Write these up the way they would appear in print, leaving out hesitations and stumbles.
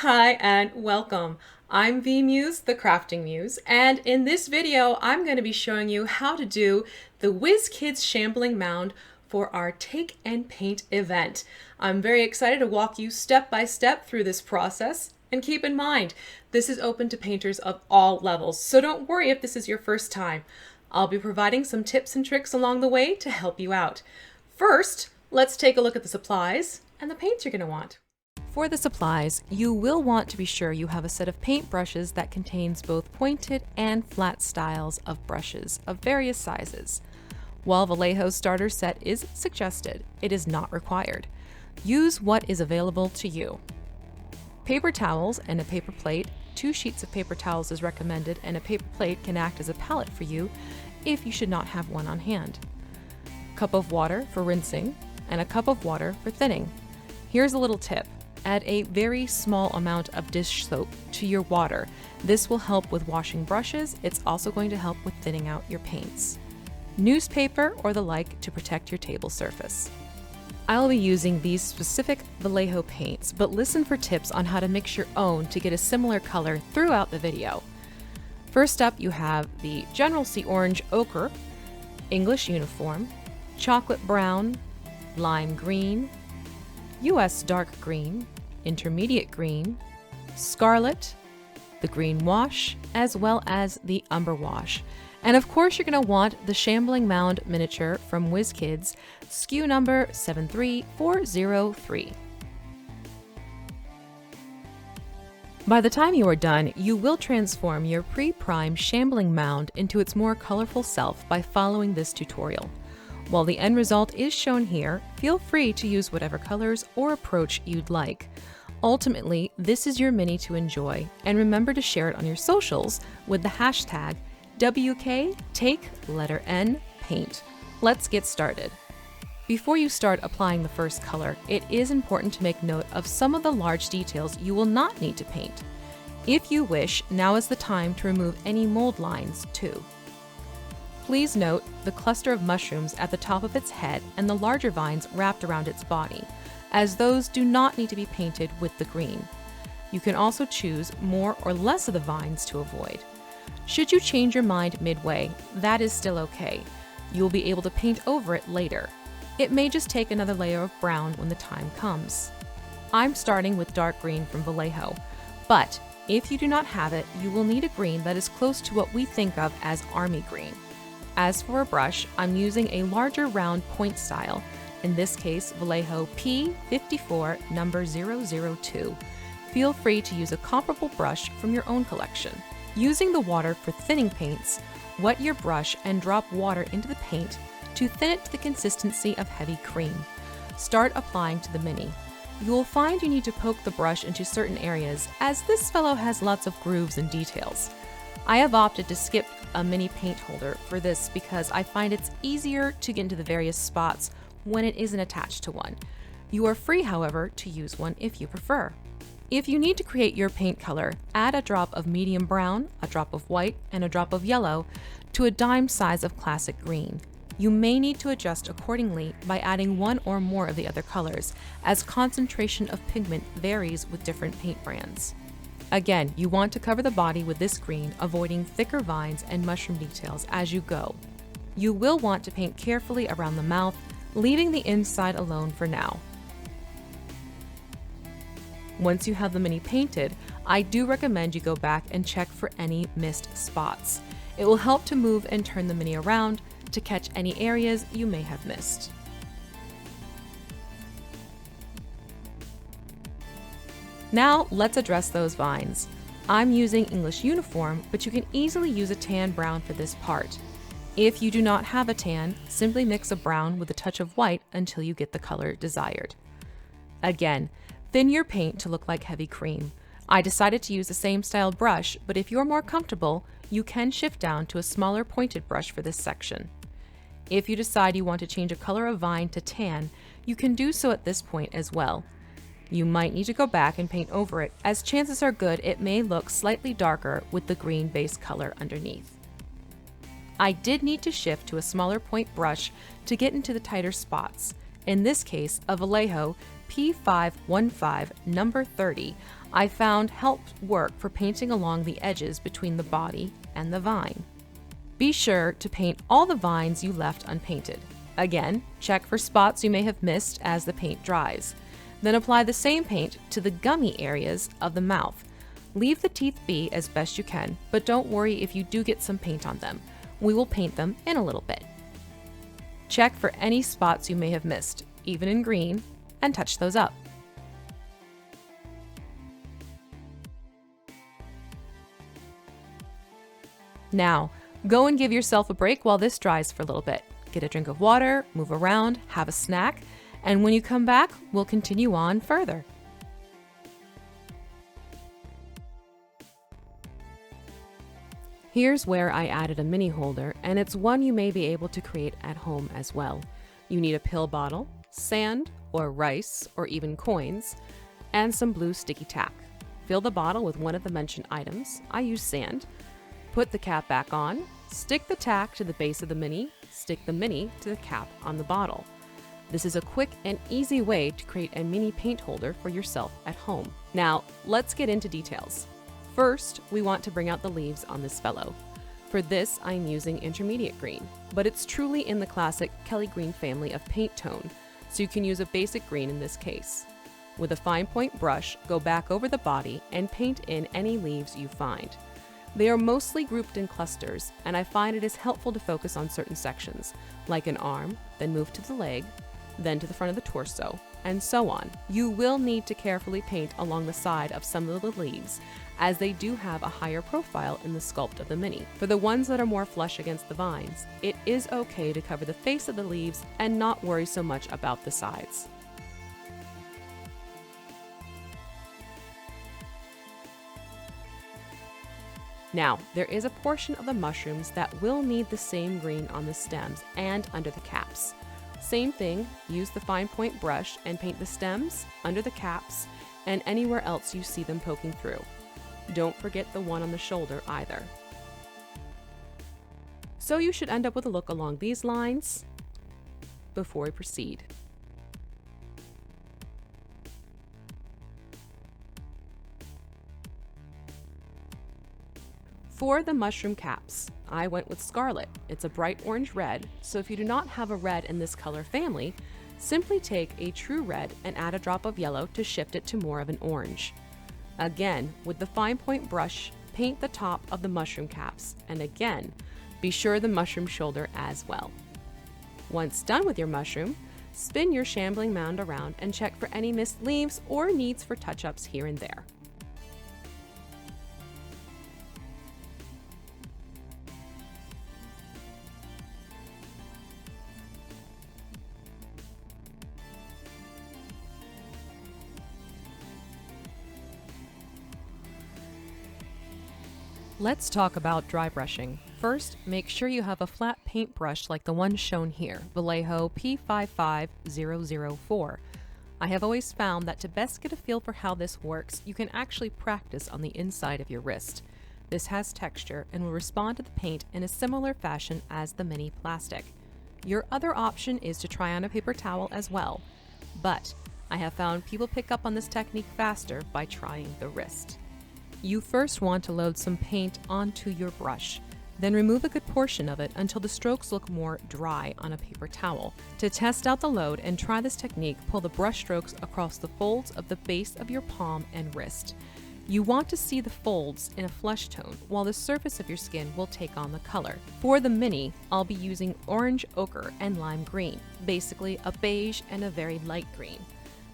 Hi and welcome. I'm Vee Mus'e, the Crafting Muse, and in this video I'm going to be showing you how to do the WizKids Shambling Mound for our Take and Paint event. I'm very excited to walk you step by step through this process, and keep in mind, this is open to painters of all levels, so don't worry if this is your first time. I'll be providing some tips and tricks along the way to help you out. First, let's take a look at the supplies and the paints you're going to want. For the supplies, you will want to be sure you have a set of paint brushes that contains both pointed and flat styles of brushes of various sizes. While Vallejo Starter Set is suggested, it is not required. Use what is available to you. Paper towels and a paper plate. 2 sheets of paper towels is recommended, and a paper plate can act as a palette for you if you should not have one on hand. Cup of water for rinsing, and a cup of water for thinning. Here's a little tip. Add a very small amount of dish soap to your water. This will help with washing brushes. It's also going to help with thinning out your paints. Newspaper or the like to protect your table surface. I'll be using these specific Vallejo paints, but listen for tips on how to mix your own to get a similar color throughout the video. First up, you have the General C Orange Ochre, English Uniform, Chocolate Brown, Lime Green, US Dark Green, Intermediate Green, Scarlet, the Green Wash, as well as the Umber Wash. And of course, you're going to want the Shambling Mound miniature from WizKids, SKU number 73403. By the time you are done, you will transform your pre-primed Shambling Mound into its more colorful self by following this tutorial. While the end result is shown here, feel free to use whatever colors or approach you'd like. Ultimately, this is your mini to enjoy, and remember to share it on your socials with the hashtag WK Take Paint. Let's get started. Before you start applying the first color, it is important to make note of some of the large details you will not need to paint. If you wish, now is the time to remove any mold lines too. Please note the cluster of mushrooms at the top of its head and the larger vines wrapped around its body, as those do not need to be painted with the green. You can also choose more or less of the vines to avoid. Should you change your mind midway, that is still okay. You will be able to paint over it later. It may just take another layer of brown when the time comes. I'm starting with dark green from Vallejo, but if you do not have it, you will need a green that is close to what we think of as army green. As for a brush, I'm using a larger round point style, in this case Vallejo P54 number 002. Feel free to use a comparable brush from your own collection. Using the water for thinning paints, wet your brush and drop water into the paint to thin it to the consistency of heavy cream. Start applying to the mini. You will find you need to poke the brush into certain areas, as this fellow has lots of grooves and details. I have opted to skip a mini paint holder for this because I find it's easier to get into the various spots when it isn't attached to one. You are free, however, to use one if you prefer. If you need to create your paint color, add a drop of medium brown, a drop of white, and a drop of yellow to a dime size of classic green. You may need to adjust accordingly by adding one or more of the other colors, as concentration of pigment varies with different paint brands. Again, you want to cover the body with this green, avoiding thicker vines and mushroom details as you go. You will want to paint carefully around the mouth, leaving the inside alone for now. Once you have the mini painted, I do recommend you go back and check for any missed spots. It will help to move and turn the mini around to catch any areas you may have missed. Now let's address those vines. I'm using English Uniform, but you can easily use a tan brown for this part. If you do not have a tan, simply mix a brown with a touch of white until you get the color desired. Again, thin your paint to look like heavy cream. I decided to use the same style brush, but if you're more comfortable, you can shift down to a smaller pointed brush for this section. If you decide you want to change a color of vine to tan, you can do so at this point as well. You might need to go back and paint over it, as chances are good it may look slightly darker with the green base color underneath. I did need to shift to a smaller point brush to get into the tighter spots. In this case, a Vallejo P515 number 30, I found helped work for painting along the edges between the body and the vine. Be sure to paint all the vines you left unpainted. Again, check for spots you may have missed as the paint dries. Then apply the same paint to the gummy areas of the mouth. Leave the teeth be as best you can, but don't worry if you do get some paint on them. We will paint them in a little bit. Check for any spots you may have missed, even in green, and touch those up. Now, go and give yourself a break while this dries for a little bit. Get a drink of water, move around, have a snack, and when you come back, we'll continue on further. Here's where I added a mini holder, and it's one you may be able to create at home as well. You need a pill bottle, sand or rice or even coins, and some blue sticky tack. Fill the bottle with one of the mentioned items. I use sand. Put the cap back on, stick the tack to the base of the mini, stick the mini to the cap on the bottle. This is a quick and easy way to create a mini paint holder for yourself at home. Now, let's get into details. First, we want to bring out the leaves on this fellow. For this, I'm using intermediate green, but it's truly in the classic Kelly green family of paint tone, so you can use a basic green in this case. With a fine point brush, go back over the body and paint in any leaves you find. They are mostly grouped in clusters, and I find it is helpful to focus on certain sections, like an arm, then move to the leg, then to the front of the torso, and so on. You will need to carefully paint along the side of some of the leaves, as they do have a higher profile in the sculpt of the mini. For the ones that are more flush against the vines, it is okay to cover the face of the leaves and not worry so much about the sides. Now, there is a portion of the mushrooms that will need the same green on the stems and under the caps. Same thing, use the fine point brush and paint the stems, under the caps, and anywhere else you see them poking through. Don't forget the one on the shoulder either. So you should end up with a look along these lines before we proceed. For the mushroom caps, I went with Scarlet. It's a bright orange red, so if you do not have a red in this color family, simply take a true red and add a drop of yellow to shift it to more of an orange. Again, with the fine point brush, paint the top of the mushroom caps, and again, be sure the mushroom shoulder as well. Once done with your mushroom, spin your Shambling Mound around and check for any missed leaves or needs for touch-ups here and there. Let's talk about dry brushing. First, make sure you have a flat paintbrush like the one shown here, Vallejo P55004. I have always found that to best get a feel for how this works, you can actually practice on the inside of your wrist. This has texture and will respond to the paint in a similar fashion as the mini plastic. Your other option is to try on a paper towel as well, but I have found people pick up on this technique faster by trying the wrist. You first want to load some paint onto your brush, then remove a good portion of it until the strokes look more dry on a paper towel. To test out the load and try this technique, pull the brush strokes across the folds of the base of your palm and wrist. You want to see the folds in a flesh tone, while the surface of your skin will take on the color. For the mini, I'll be using Orange Ochre and Lime Green, basically a beige and a very light green.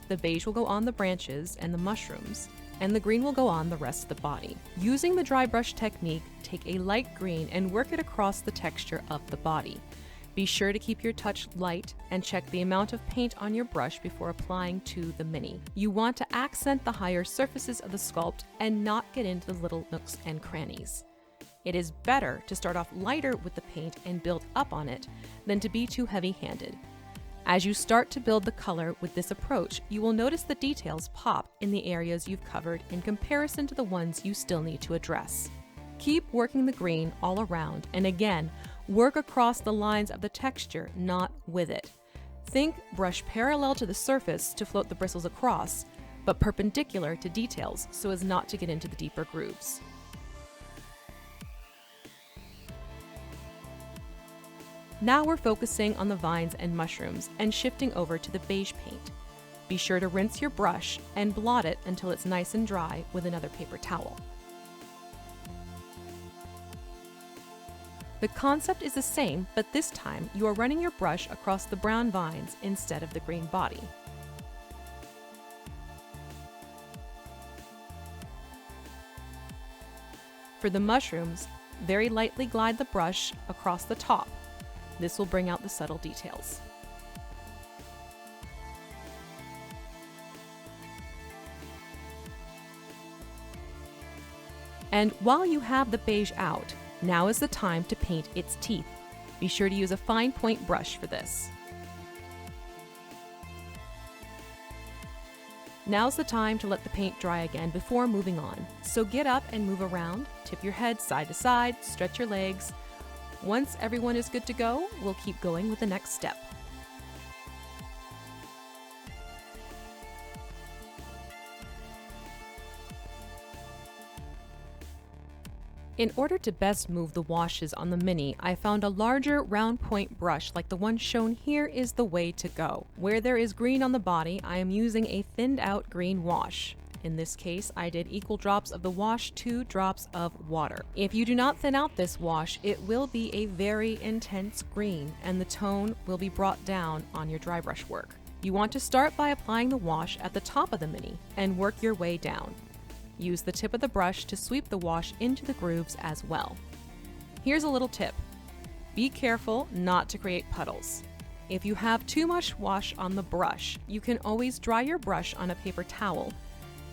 The beige will go on the branches and the mushrooms, and the green will go on the rest of the body. Using the dry brush technique, take a light green and work it across the texture of the body. Be sure to keep your touch light and check the amount of paint on your brush before applying to the mini. You want to accent the higher surfaces of the sculpt and not get into the little nooks and crannies. It is better to start off lighter with the paint and build up on it than to be too heavy-handed. As you start to build the color with this approach, you will notice the details pop in the areas you've covered in comparison to the ones you still need to address. Keep working the green all around, and again, work across the lines of the texture, not with it. Think brush parallel to the surface to float the bristles across, but perpendicular to details so as not to get into the deeper grooves. Now we're focusing on the vines and mushrooms and shifting over to the beige paint. Be sure to rinse your brush and blot it until it's nice and dry with another paper towel. The concept is the same, but this time you are running your brush across the brown vines instead of the green body. For the mushrooms, very lightly glide the brush across the top. This will bring out the subtle details. And while you have the beige out, now is the time to paint its teeth. Be sure to use a fine point brush for this. Now's the time to let the paint dry again before moving on. So get up and move around, tip your head side to side, stretch your legs. Once everyone is good to go, we'll keep going with the next step. In order to best move the washes on the Mini, I found a larger round point brush like the one shown here is the way to go. Where there is green on the body, I am using a thinned out green wash. In this case, I did equal drops of the wash, 2 drops of water. If you do not thin out this wash, it will be a very intense green and the tone will be brought down on your dry brush work. You want to start by applying the wash at the top of the Mini and work your way down. Use the tip of the brush to sweep the wash into the grooves as well. Here's a little tip. Be careful not to create puddles. If you have too much wash on the brush, you can always dry your brush on a paper towel.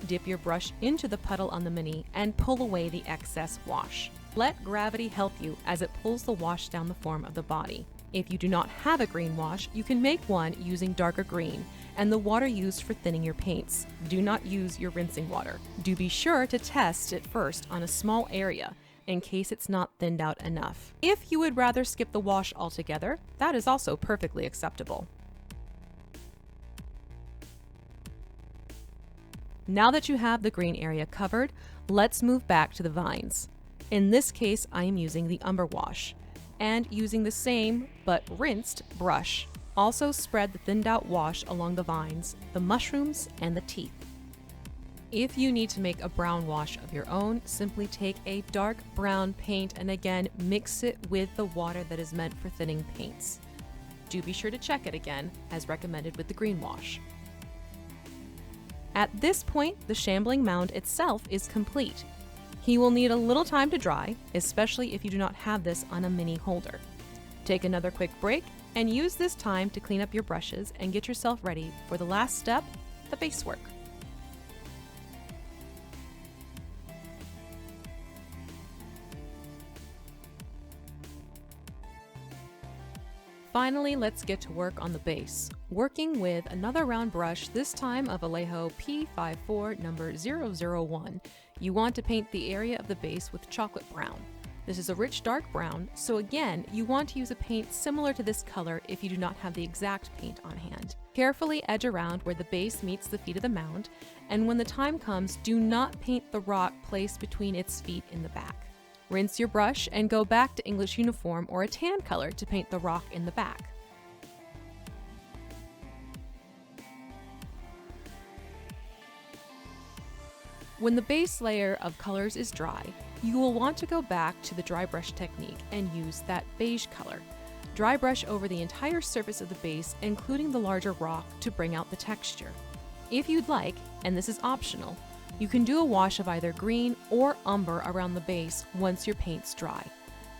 Dip your brush into the puddle on the Mini and pull away the excess wash. Let gravity help you as it pulls the wash down the form of the body. If you do not have a green wash, you can make one using darker green and the water used for thinning your paints. Do not use your rinsing water. Do be sure to test it first on a small area in case it's not thinned out enough. If you would rather skip the wash altogether, that is also perfectly acceptable. Now that you have the green area covered, let's move back to the vines. In this case, I am using the Umber wash and using the same but rinsed brush. Also spread the thinned out wash along the vines, the mushrooms, and the teeth. If you need to make a brown wash of your own, simply take a dark brown paint and again mix it with the water that is meant for thinning paints. Do be sure to check it again, as recommended with the green wash. At this point, the Shambling Mound itself is complete. He will need a little time to dry, especially if you do not have this on a Mini holder. Take another quick break and use this time to clean up your brushes and get yourself ready for the last step, the base work. Finally, let's get to work on the base. Working with another round brush, this time a Vallejo P54 number 001, you want to paint the area of the base with chocolate brown. This is a rich dark brown, so again, you want to use a paint similar to this color if you do not have the exact paint on hand. Carefully edge around where the base meets the feet of the mound, and when the time comes, do not paint the rock placed between its feet in the back. Rinse your brush and go back to English uniform or a tan color to paint the rock in the back. When the base layer of colors is dry, you will want to go back to the dry brush technique and use that beige color. Dry brush over the entire surface of the base, including the larger rock, to bring out the texture. If you'd like, and this is optional, you can do a wash of either green or umber around the base once your paint's dry.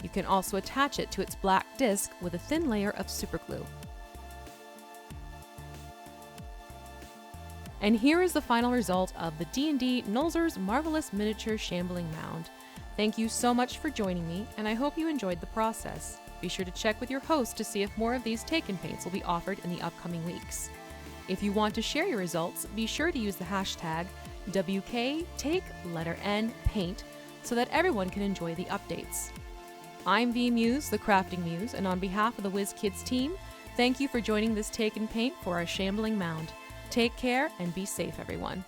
You can also attach it to its black disc with a thin layer of superglue. And here is the final result of the D&D Nolzur's marvelous miniature Shambling Mound. Thank you so much for joining me, and I hope you enjoyed the process. Be sure to check with your host to see if more of these take-in paints will be offered in the upcoming weeks. If you want to share your results, be sure to use the hashtag WKTakePaint so that everyone can enjoy the updates. I'm Vee Mus'e, the Crafting Muse, and on behalf of the WizKids team, thank you for joining this take-in paint for our Shambling Mound. Take care and be safe, everyone.